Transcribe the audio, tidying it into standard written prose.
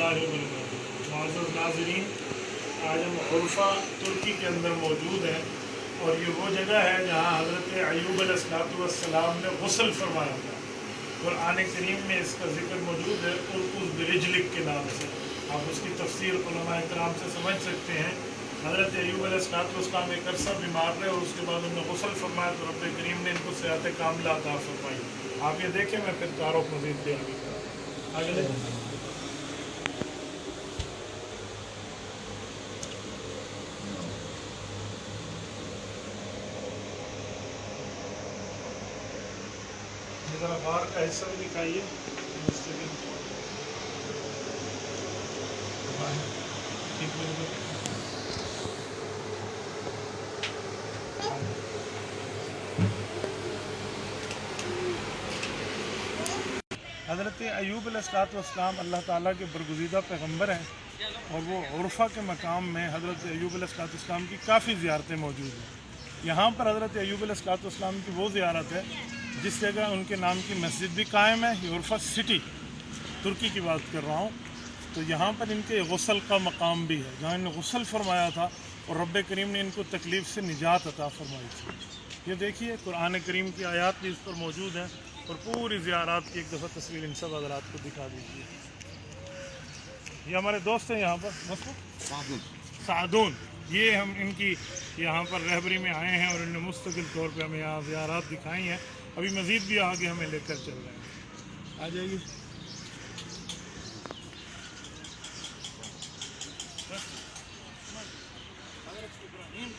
معزز ناظرین، آج ہم عرفہ ترکی کے اندر موجود ہیں، اور یہ وہ جگہ ہے جہاں حضرت ایوب علیہ السلام نے غسل فرمایا تھا۔ قرآن کریم میں اس کا ذکر موجود ہے ارکض برجلک کے نام سے۔ آپ اس کی تفسیر علماء کرام سے سمجھ سکتے ہیں۔ حضرت ایوب علیہ السلام ایک عرصہ بیمار رہے، اور اس کے بعد انہوں نے غسل فرمایا تو رب کریم نے ان کو صحت کاملہ عطا فرمائی۔ آپ یہ دیکھیں، میں پھر تعارف مزید دے آگے لے ذرا باہر کا حصہ بھی دکھائیے۔ حضرت ایوب علیہ السلام اللہ تعالیٰ کے برگزیدہ پیغمبر ہیں، اور وہ عرفہ کے مقام میں حضرت ایوب علیہ السلام کی کافی زیارتیں موجود ہیں۔ یہاں پر حضرت ایوب علیہ السلام کی وہ زیارت ہے جس جگہ ان کے نام کی مسجد بھی قائم ہے۔ یہ عرفہ سٹی ترکی کی بات کر رہا ہوں، تو یہاں پر ان کے غسل کا مقام بھی ہے جہاں انہوں نے غسل فرمایا تھا، اور رب کریم نے ان کو تکلیف سے نجات عطا فرمائی تھی۔ یہ دیکھیے قرآن کریم کی آیات بھی اس پر موجود ہیں، اور پوری زیارات کی ایک دفعہ تصویر ان سب حضرات کو دکھا دیجیے۔ یہ ہمارے دوست ہیں یہاں پر سعدون، یہ ہم ان کی یہاں پر رہبری میں آئے ہیں، اور انہوں نے مستقل طور پہ ہمیں یہاں زیارات دکھائی ہیں۔ ابھی مزید بھی آگے ہمیں لے کر چل رہے ہیں۔ آ جائیے۔ حضرت ابراہیم